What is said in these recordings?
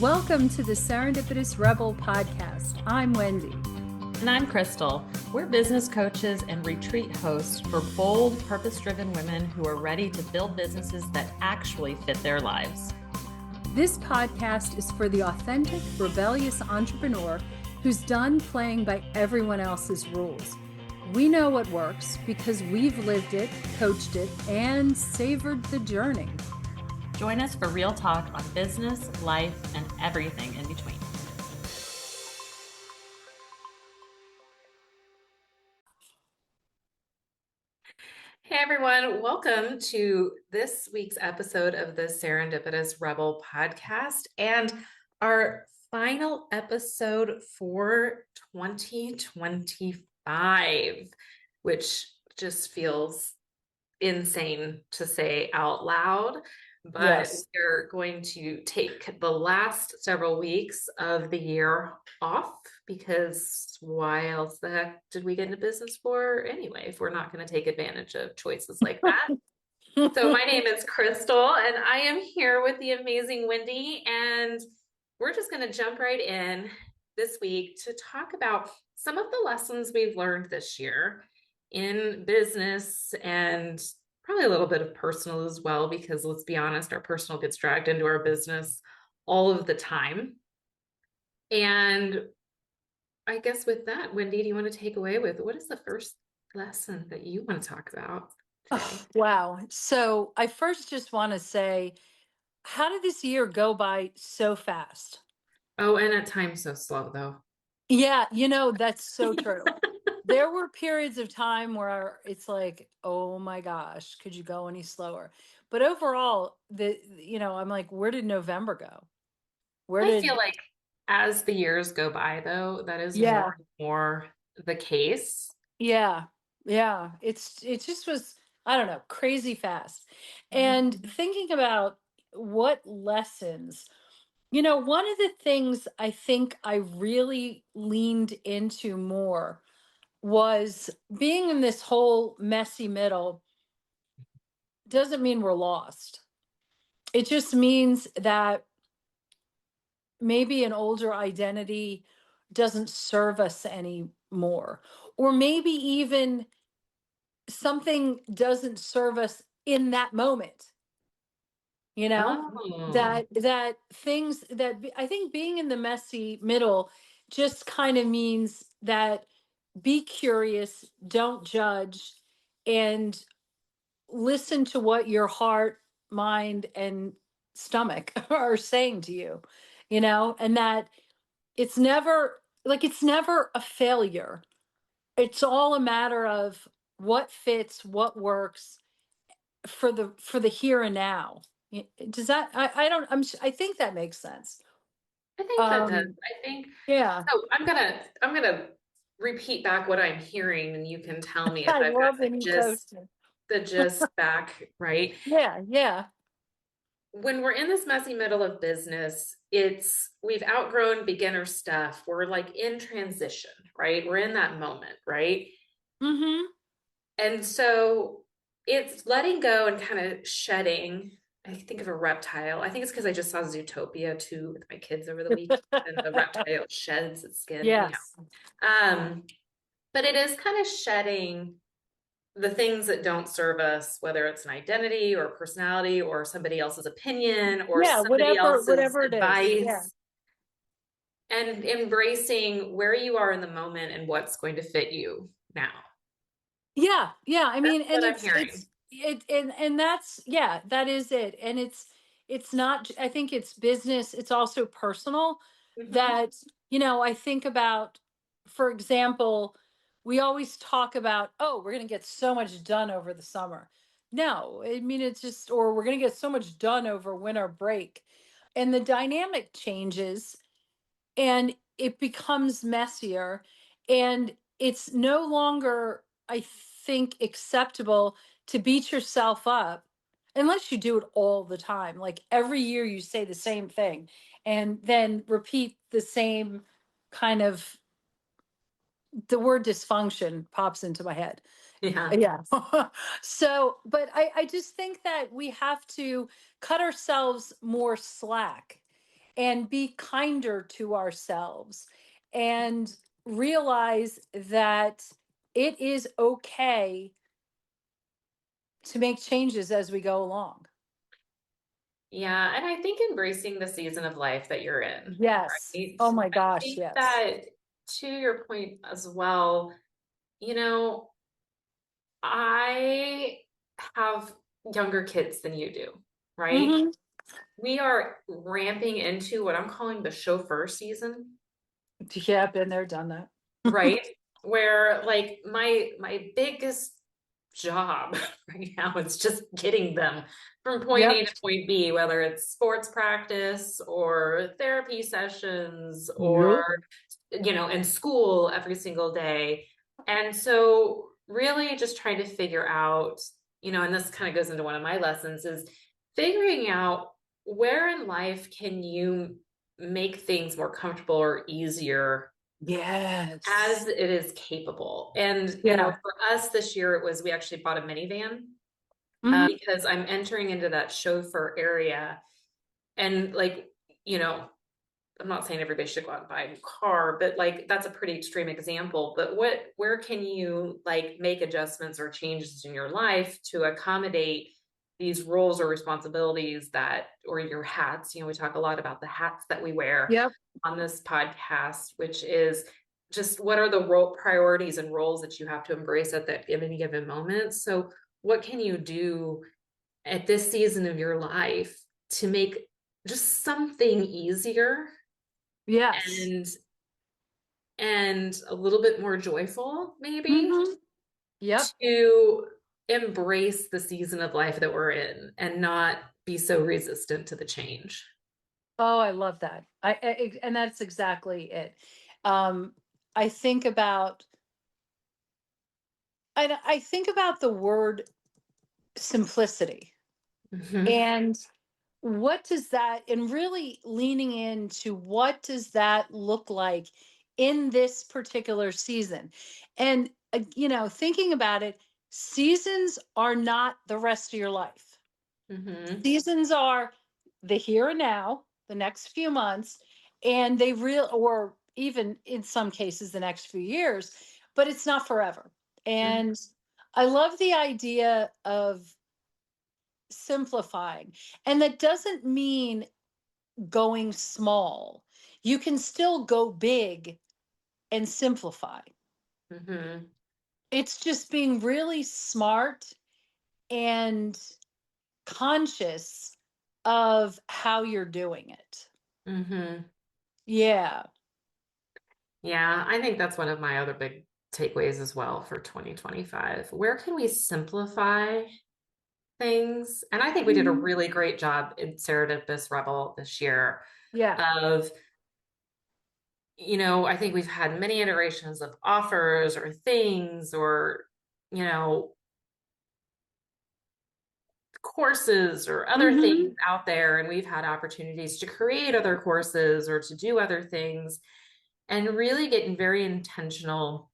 Welcome to the Serendipitous Rebel podcast. I'm Wendy. And I'm Krystal. We're business coaches and retreat hosts for bold, purpose-driven women who are ready to build businesses that actually fit their lives. This podcast is for the authentic, rebellious entrepreneur who's done playing by everyone else's rules. We know what works because we've lived it, coached it, and savored the journey. Join us for real talk on business, life, and everything in between. Hey everyone, welcome to this week's episode of the Serendipitous Rebel podcast and our final episode for 2025, which just feels insane to say out loud. But Yes. we're going to take the last several weeks of the year off because why else the heck did we get into business for anyway, if we're not going to take advantage of choices like that? So my name is Krystal and I am here with the amazing Wendy, and we're just going to jump right in this week to talk about some of the lessons we've learned this year in business and probably a little bit of personal as well, because let's be honest, our personal gets dragged into our business all of the time. And I guess with that, Wendy, do you want to take away with what is the first lesson that you want to talk about today? Oh, wow. So I first just want to say, how did this year go by so fast? Oh, and at times so slow though. Yeah, that's so true. There were periods of time where it's like, oh my gosh, could you go any slower? But overall, I'm like, where did November go? I feel like as the years go by though, that is Yeah, more and more the case. yeah, yeah. It just was, I don't know, crazy fast. And thinking about what lessons, one of the things I think I really leaned into more was being in this whole messy middle doesn't mean we're lost. It just means that maybe an older identity doesn't serve us anymore. Or maybe even something doesn't serve us in that moment. Oh, That things I think being in the messy middle just kind of means that be curious, don't judge, and listen to what your heart, mind, and stomach are saying to you, and that it's never a failure. It's all a matter of what fits, what works for the here and now. Does that, I don't, I think that makes sense. I think that does. Um, I think yeah. so. I'm gonna repeat back what I'm hearing, and you can tell me if I I've got love any coaching. the gist back right. Yeah, yeah. When we're in this messy middle of business, we've outgrown beginner stuff. We're like in transition, right? We're in that moment, right? Mm-hmm. And so it's letting go and kind of shedding. I think of a reptile. I think it's because I just saw Zootopia 2 with my kids over the weekend, and the reptile sheds its skin. Anyhow. Yes. But it is kind of shedding the things that don't serve us, whether it's an identity or personality or somebody else's opinion or Yeah, somebody else's whatever it is. Yeah. advice, and embracing where you are in the moment and what's going to fit you now. Yeah, yeah. I mean, That's and what I'm hearing. and that's, yeah, that is it. And it's not, I think it's business, it's also personal Mhm. that, I think about, for example, we always talk about, oh, we're going to get so much done over the summer. No, I mean, it's just, or we're going to get so much done over winter break. And the dynamic changes and it becomes messier, and it's no longer, I think, acceptable to beat yourself up unless you do it all the time, like every year you say the same thing and then repeat the same kind of, the word dysfunction pops into my head. Yeah. Yeah. So, but I just think that we have to cut ourselves more slack and be kinder to ourselves and realize that it is okay to make changes as we go along. Yeah, and I think embracing the season of life that you're in, Yes. right? Oh my I gosh, think yes. that, to your point as well, you know, I have younger kids than you do, right? Hmm. We are ramping into what I'm calling the chauffeur season, Yeah, been there, done that. right? Where like my biggest job right now is just getting them from point Yep. A to point B, whether it's sports practice or therapy sessions Yep. or in school every single day. And so really just trying to figure out, and this kind of goes into one of my lessons is figuring out where in life can you make things more comfortable or easier Yes. as it is capable. And, Yeah. for us this year, it was we actually bought a minivan Hmm. because I'm entering into that chauffeur area. And, like, you know, I'm not saying everybody should go out and buy a new car, but like that's a pretty extreme example. But where can you like make adjustments or changes in your life to accommodate these roles or responsibilities or your hats? We talk a lot about the hats that we wear Yep. on this podcast, which is just what are the role priorities and roles that you have to embrace at that any given moment. So what can you do at this season of your life to make just something easier Yes. and a little bit more joyful, maybe, Hmm. Yep. to embrace the season of life that we're in and not be so resistant to the change. Oh, I love that. And that's exactly it. Um, I think about I think about the word simplicity Hmm. and what does that and really leaning into what does that look like in this particular season. And thinking about it, seasons are not the rest of your life. Hmm. Seasons are the here and now, the next few months, and they real or even in some cases the next few years, but it's not forever. And I love the idea of simplifying. And that doesn't mean going small. You can still go big and simplify. Hmm. It's just being really smart and conscious of how you're doing it. Hmm. Yeah. Yeah, I think that's one of my other big takeaways as well for 2025. Where can we simplify things? And I think we did a Mhm. really great job in Serendipitous Rebel this year Yeah. of, I think we've had many iterations of offers or things or, you know, courses or other things Hmm. out there. And we've had opportunities to create other courses or to do other things and really getting very intentional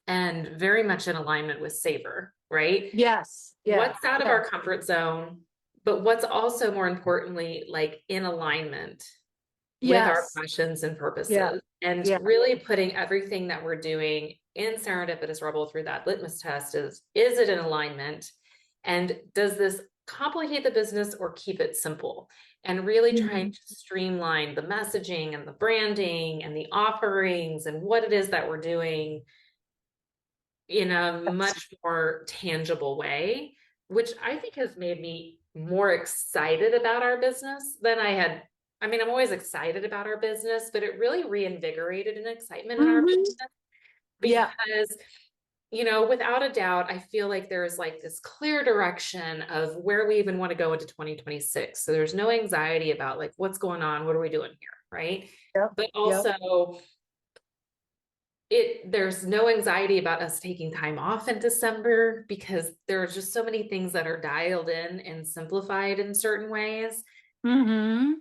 and very much in alignment with savor, right? Yes. Yeah. What's out of Yeah. our comfort zone, but what's also more importantly, like in alignment with our Yes. passions and Yeah. purposes, and Yeah. really putting everything that we're doing in Serendipitous Rebel through that litmus test is it in alignment? And does this complicate the business or keep it simple? And really trying Mhm. to streamline the messaging and the branding and the offerings and what it is that we're doing in a Yes. much more tangible way, which I think has made me more excited about our business than I had. I mean, I'm always excited about our business, but it really reinvigorated an excitement in our Mhm. business Yeah. because, without a doubt, I feel like there's like this clear direction of where we even want to go into 2026. So there's no anxiety about like what's going on, what are we doing here, right? Yep. But Yep. also, there's no anxiety about us taking time off in December because there are just so many things that are dialed in and simplified in certain ways. Hmm.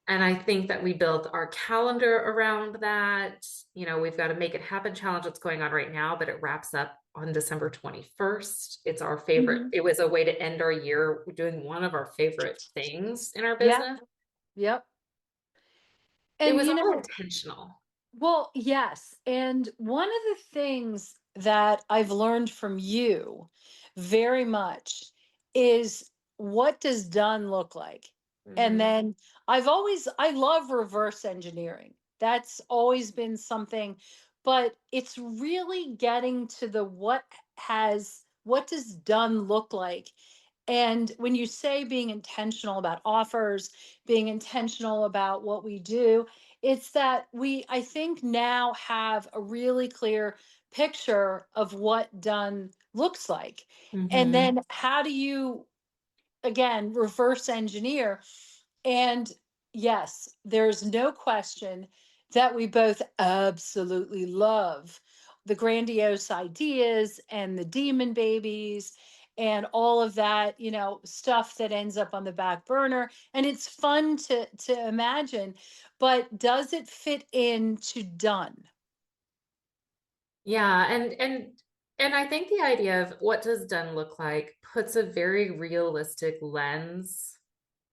And I think that we built our calendar around that. We've got a make it happen challenge that's going on right now, but it wraps up on December 21st. It's our favorite. Hmm. It was a way to end our year doing one of our favorite things in our Yeah. business. Yep. It And was you all know, intentional. well, yes. And one of the things that I've learned from you very much is, what does done look like? And Mhm. then I love reverse engineering. That's always been something, but it's really getting to the what does done look like? And when you say being intentional about offers, being intentional about what we do, it's that I think, now have a really clear picture of what done looks like. And Mhm. then how do you, again, reverse engineer? And yes, there's no question that we both absolutely love the grandiose ideas and the demon babies and all of that, stuff that ends up on the back burner. And it's fun to imagine, but does it fit into done? Yeah, and I think the idea of what does done look like puts a very realistic lens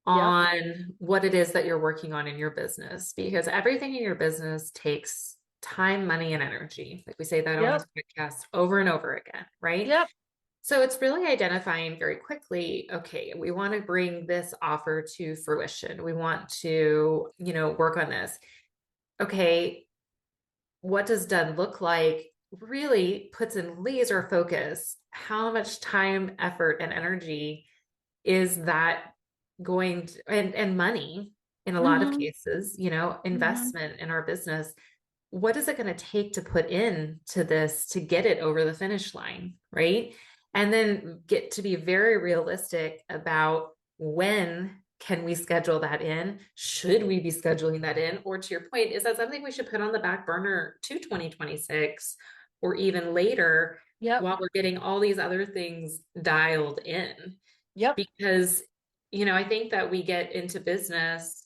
Yep. on what it is that you're working on in your business, because everything in your business takes time, money, and energy. Like we say that on Yep. this podcast over and over again, right? Yep. So it's really identifying very quickly, okay, we want to bring this offer to fruition. We want to, work on this. Okay, what does done look like really puts in laser focus how much time, effort, and energy is that going to, and money in a lot of Mm-hmm. cases, Mm-hmm. investment in our business. What is it going to take to put into this to get it over the finish line, right? And then get to be very realistic about, when can we schedule that in? Should we be scheduling that in? Or to your point, is that something we should put on the back burner to 2026 or even later, Yep. while we're getting all these other things dialed in? Yep. Because, I think that we get into business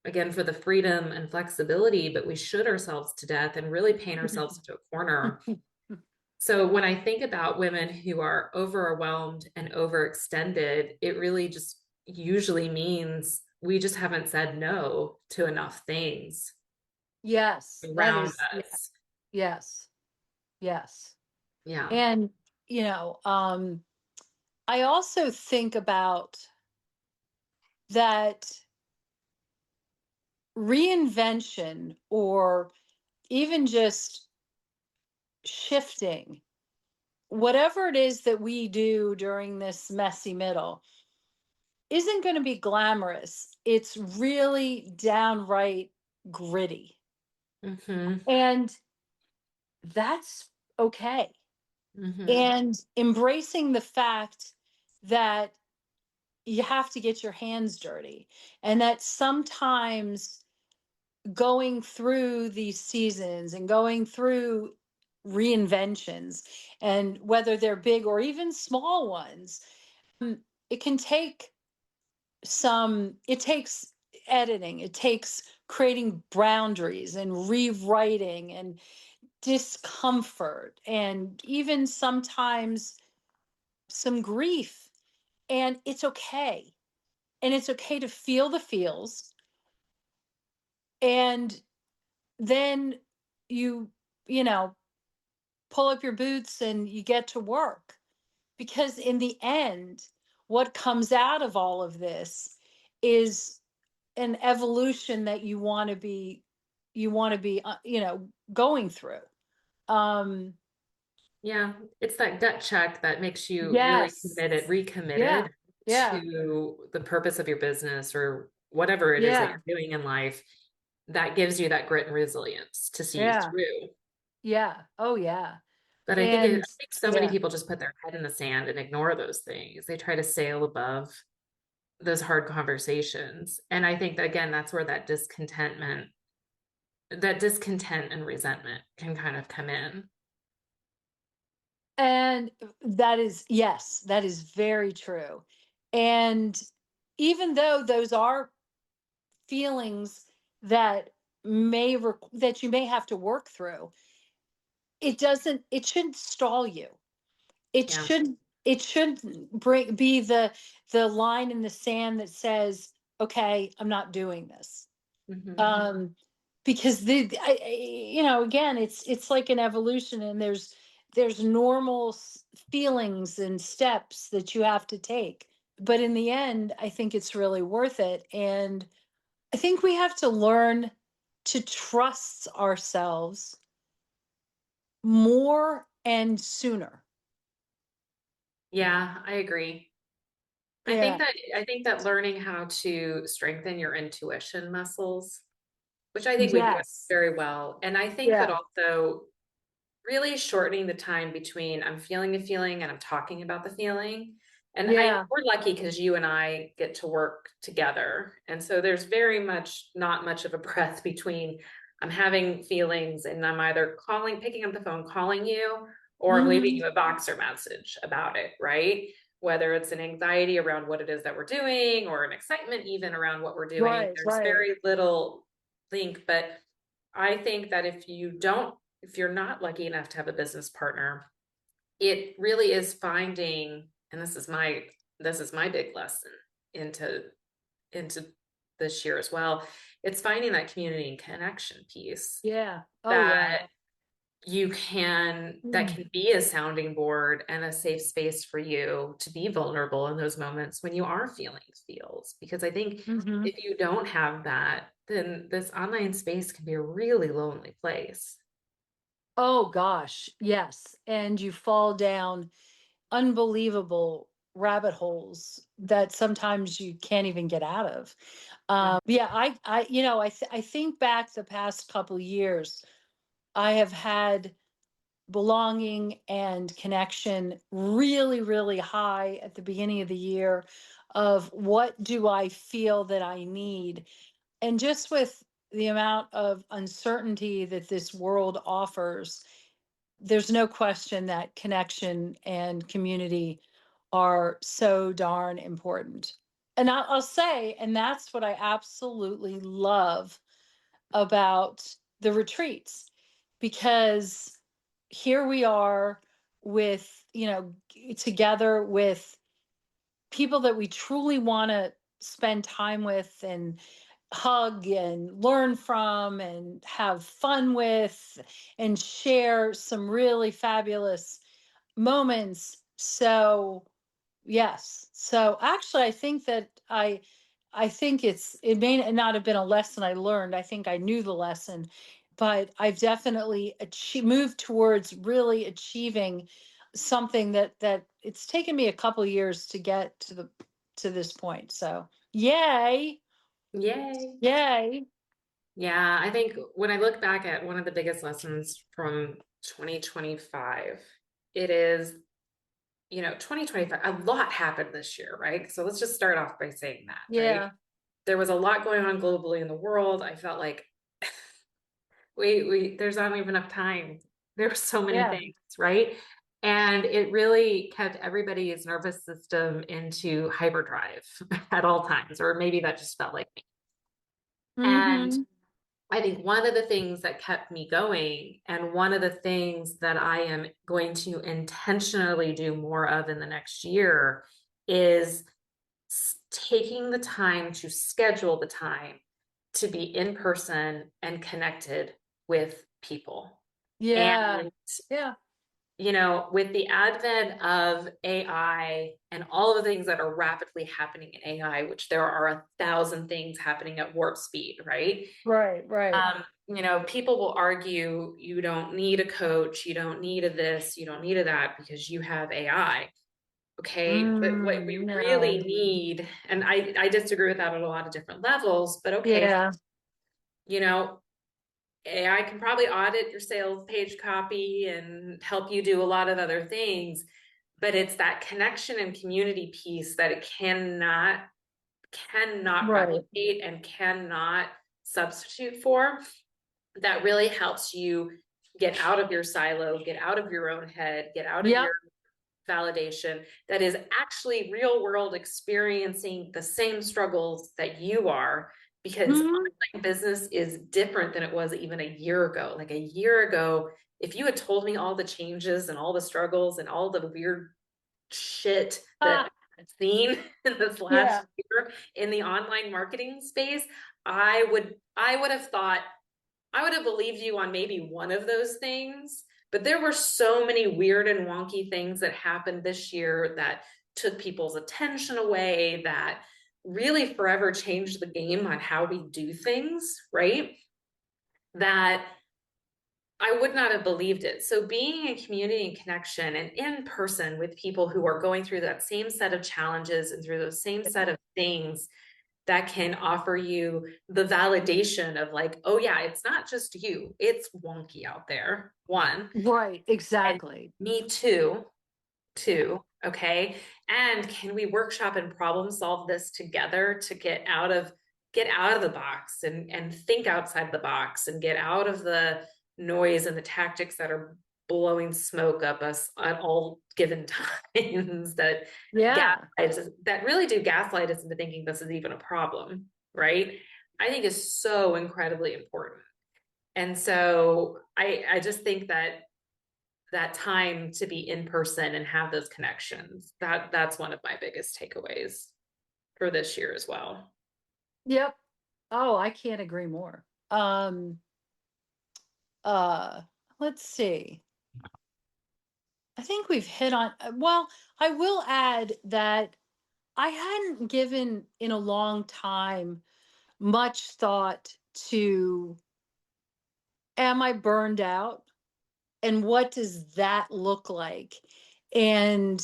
again for the freedom and flexibility, but we shoot ourselves to death and really paint ourselves into a corner. So when I think about women who are overwhelmed and overextended, it really just usually means we just haven't said no to enough things Yes, that around is, yeah, us. yes, yes. Yeah. And, I also think about that reinvention, or even just shifting, whatever it is that we do during this messy middle, isn't going to be glamorous. It's really downright gritty. Hmm. And that's okay. Hmm. And embracing the fact that you have to get your hands dirty, and that sometimes going through these seasons and going through reinventions, and whether they're big or even small ones, it can take it takes editing, it takes creating boundaries and rewriting and discomfort, and even sometimes some grief. And it's okay. And it's okay to feel the feels. And then you, you know, pull up your boots and you get to work. Because in the end, what comes out of all of this is an evolution that you want to be going through. Um, Yeah, it's that gut check that makes you really yes. committed, Yeah. recommitted Yeah. to the purpose of your business or whatever it is that Yeah. you're doing in life. That gives you that grit and resilience to see Yeah. through. Yeah. Oh, yeah. But I And think so many yeah. people just put their head in the sand and ignore those things. They try to sail above those hard conversations. And I think that, again, that's where that discontent and resentment can kind of come in. And that is, yes, that is very true. And even though those are feelings that that you may have to work through, it shouldn't stall you. It Yeah. shouldn't it shouldn't be the line in the sand that says, okay, I'm not doing this. Hmm. Um because again, it's like an evolution, and there's normal feelings and steps that you have to take, but in the end I think it's really worth it. And I think we have to learn to trust ourselves more and sooner. Yeah, I agree. Yeah. I think that learning how to strengthen your intuition muscles, which I think we do Yes. very well. And I think that Yeah. also really shortening the time between I'm feeling a feeling and I'm talking about the feeling. And Yeah. we're lucky because you and I get to work together. And so there's very much not much of a breath between I'm having feelings and I'm either picking up the phone, calling you, or I'm leaving Hmm. you a boxer message about it, right? Whether it's an anxiety around what it is that we're doing or an excitement even around what we're doing, Right. there's Right. very little link. But I think that if you're not lucky enough to have a business partner, it really is finding, and this is my big lesson into into this year as well. It's finding that community and connection piece Yeah. Oh yeah. that that Mm. can be a sounding board and a safe space for you to be vulnerable in those moments when you are feeling feels. Because I think Hmm. if you don't have that, then this online space can be a really lonely place. Oh gosh, yes. And you fall down unbelievable rabbit holes that sometimes you can't even get out of. Yeah, I think back the past couple years, I have had belonging and connection really, really high at the beginning of the year of what do I feel that I need. And just with the amount of uncertainty that this world offers, there's no question that connection and community are so darn important. And I'll say, and that's what I absolutely love about the retreats, because here we are with, together with people that we truly want to spend time with and hug and learn from and have fun with and share some really fabulous moments. So, yes. So actually I think that I think it may not have been a lesson I learned. I think I knew the lesson, but I've definitely moved towards really achieving something that it's taken me a couple years to get to this point. So, yay. Yay. Yay. Yeah, I think when I look back at one of the biggest lessons from 2025, it is, 2025, a lot happened this year, right? So let's just start off by saying that, right? Yeah. There was a lot going on globally in the world. I felt like there's not even enough time. There were so many Yeah. things, right? And it really kept everybody's nervous system into hyperdrive at all times, or maybe that just felt like me. And Mhm. I think one of the things that kept me going, and one of the things that I am going to intentionally do more of in the next year, is taking the time to schedule the time to be in person and connected with people. Yeah. And Yeah. with the advent of AI and all of the things that are rapidly happening in AI, which there are 1,000 things happening at warp speed, right? Right, right. People will argue you don't need a coach, you don't need a this, you don't need a that because you have AI. Okay, but what we No. really need, and I disagree with that at a lot of different levels, but okay, Yeah. you know, AI can probably audit your sales page copy and help you do a lot of other things, but it's that connection and community piece that it cannot Right. replicate and cannot substitute for, that really helps you get out of your silo, get out of your own head, get out of Yep. your validation, that is actually real world experiencing the same struggles that you are, because Mhm. online business is different than it was even a year ago. Like a year ago, if you had told me all the changes and all the struggles and all the weird shit that Ah, I've seen in this yeah. last year in the online marketing space, I would have thought I would have believed you on maybe one of those things, but there were so many weird and wonky things that happened this year that took people's attention away, that really forever changed the game on how we do things, right? That I would not have believed it. So being in community and connection and in person with people who are going through that same set of challenges and through those same set of things that can offer you the validation of like, oh yeah, it's not just you, it's wonky out there. One, Right, and exactly. me too, too. Okay. And can we workshop and problem solve this together to get out of the box and think outside the box and get out of the noise and the tactics that are blowing smoke up us at all given times that Yeah. gaslight us, that really do gaslight us into thinking this is even a problem, right? I think is so incredibly important. And so I just think that that time to be in person and have those connections, that's one of my biggest takeaways for this year as well. Yep. Oh, I can't agree more. Uh, let's see. I think we've hit on, well, I will add that I hadn't given in a long time much thought to, am I burned out? And what does that look like? And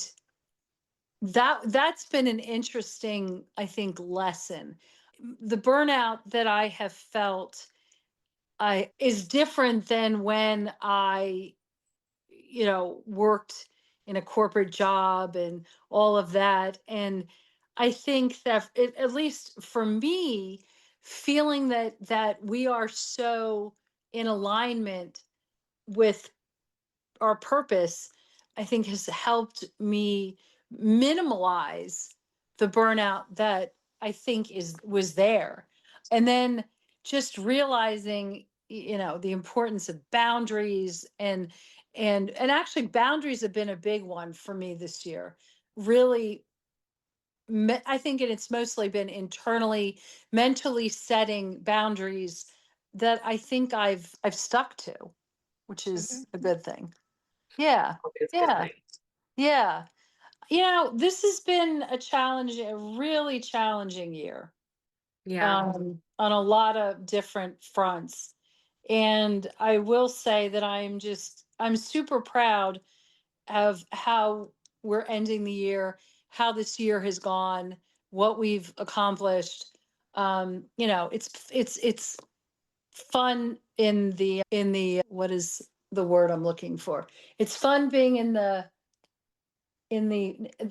that's been an interesting, I think, lesson. The burnout that I have felt I is different than when I, worked in a corporate job and all of that. And I think that at least for me, feeling that we are so in alignment with our purpose, I think has helped me minimalize the burnout that I think is was there. And then just realizing, the importance of boundaries and actually boundaries have been a big one for me this year. Really, I think it's mostly been internally, mentally setting boundaries that I think I've stuck to, which is Mhm. a good thing. Yeah. Always a good Yeah. thing. Yeah. This has been a really challenging year, Yeah. on a lot of different fronts. And I will say that I'm super proud of how we're ending the year, how this year has gone, what we've accomplished. It's fun what is the word I'm looking for? It's fun being in the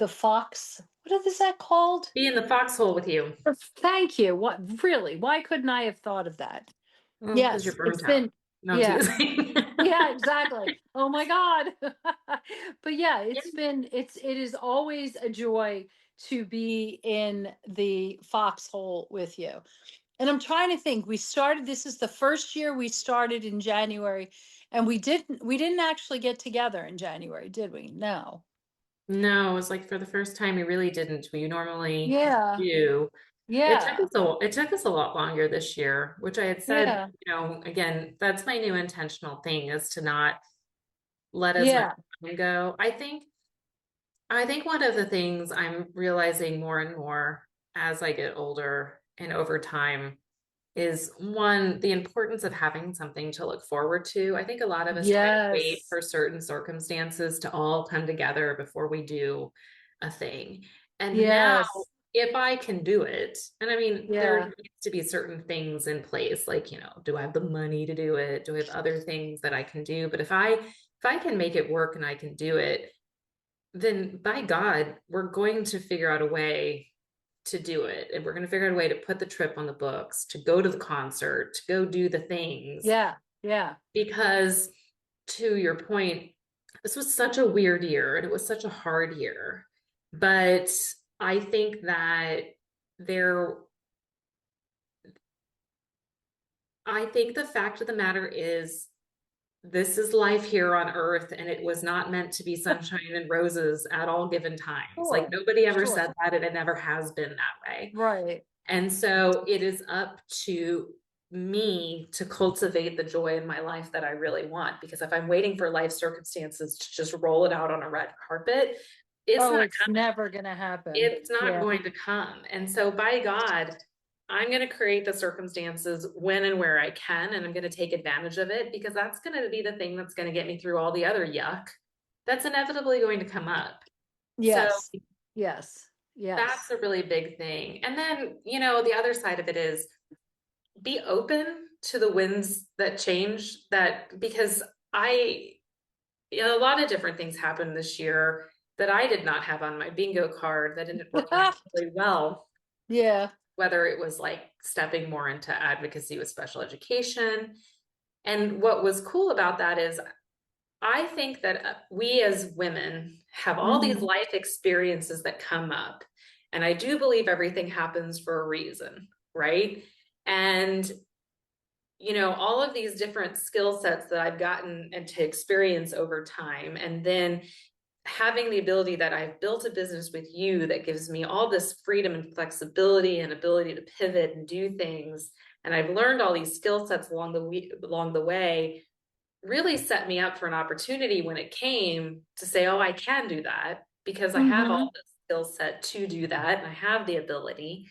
fox. What is that called? Be in the foxhole with you. Thank you. What really? Why couldn't I have thought of that? Well, because you're Yes, it's burnt out. been. No, I'm Yeah, teasing. yeah, exactly. Oh my God. But yeah, Yeah. it is always a joy to be in the foxhole with you. And I'm trying to think. This is the first year we started in January, and we didn't actually get together in January, did we? No. No, it was like for the first time we really didn't. We normally Yeah. do. Yeah. It took us a lot longer this year, which I had said, Yeah. again, that's my new intentional thing is to not let as much Yeah. time go. I think one of the things I'm realizing more and more as I get older and over time is one, the importance of having something to look forward to. I think a lot of us try to wait Yes. for certain circumstances to all come together before we do a thing. And now, Yes. if I can do it, and I mean, there Yeah. needs to be certain things in place, like, do I have the money to do it? Do I have other things that I can do? But if I can make it work and I can do it, then by God, we're going to figure out a way to do it. And we're going to figure out a way to put the trip on the books, to go to the concert, to go do the things. Yeah. Yeah. Because to your point, this was such a weird year and it was such a hard year. But I think that there, I think the fact of the matter is this is life here on earth and it was not meant to be sunshine and roses at all given times. Like Sure. nobody ever Sure. said that and it never has been that way. Right. And so it is up to me to cultivate the joy in my life that I really want. Because if I'm waiting for life circumstances to just roll it out on a red carpet, it's Oh, not it's coming. never gonna happen. It's not Yeah. going to come. And so by God, I'm going to create the circumstances when and where I can, and I'm going to take advantage of it, because that's going to be the thing that's going to get me through all the other yuck that's inevitably going to come up. So Yes. Yes. that's Yes. a really big thing. And then, the other side of it is be open to the winds that change, that because a lot of different things happened this year that I did not have on my bingo card that ended up working out really well. Yeah. Whether it was like stepping more into advocacy with special education. And what was cool about that is I think that we as women have all these Mhm. life experiences that come up. And I do believe everything happens for a reason, right? And all of these different skill sets that I've gotten and to experience over time, and then having the ability that I've built a business with you that gives me all this freedom and flexibility and ability to pivot and do things, and I've learned all these skill sets along the way, really set me up for an opportunity when it came to say, oh, I can do that because I have all Mhm. the skill set to do that, and I have the ability.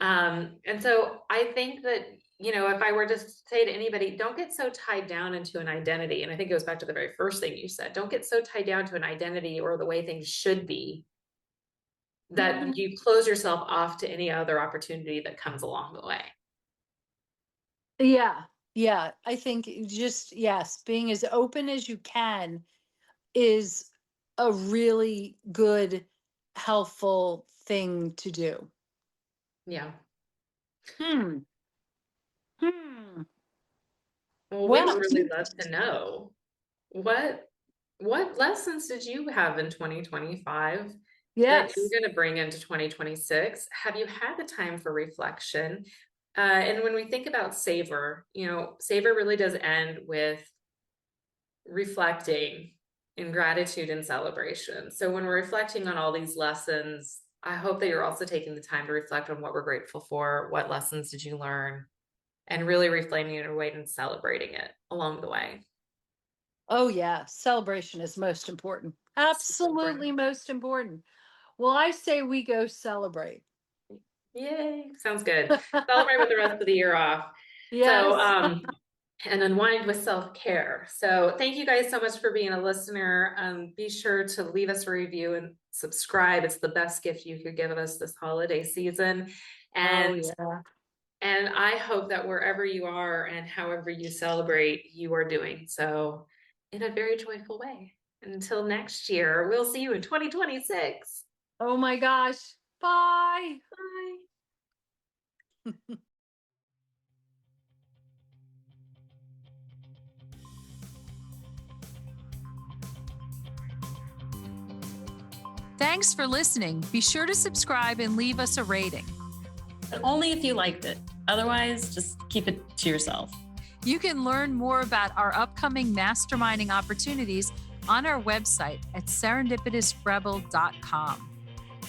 And so I think that, if I were to say to anybody, don't get so tied down into an identity. And I think it goes back to the very first thing you said, don't get so tied down to an identity or the way things should be that Mhm. you close yourself off to any other opportunity that comes along the way. Yeah. Yeah. I think just, yes, being as open as you can is a really good, helpful thing to do. Yeah. Hmm. Hmm. Well, we would Well, really love to know what what lessons did you have in 2025 that you're yes. going to bring into 2026? Have you had the time for reflection? And when we think about savor, savor really does end with reflecting in gratitude and celebration. So when we're reflecting on all these lessons, I hope that you're also taking the time to reflect on what we're grateful for, what lessons did you learn, and really reframing it away and celebrating it along the way. Oh, yeah. Celebration is most important. Super Absolutely important. most important. Well, I say we go celebrate. Yay. Sounds good. Celebrate with the rest of the year off. So, Yes. and unwind with self-care. So thank you guys so much for being a listener. Be sure to leave us a review and subscribe. It's the best gift you could give us this holiday season. Oh, And yeah. and I hope that wherever you are and however you celebrate, you are doing so in a very joyful way. Until next year, we'll see you in 2026. Oh my gosh. Bye. Bye. Thanks for listening. Be sure to subscribe and leave us a rating. But only if you liked it. Otherwise, just keep it to yourself. You can learn more about our upcoming masterminding opportunities on our website at serendipitousrebel.com.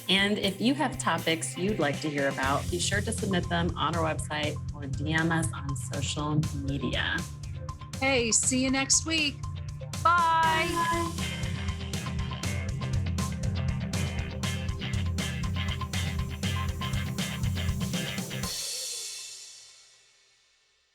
And if you have topics you'd like to hear about, be sure to submit them on our website or DM us on social media. Hey, see you next week. Bye. Bye.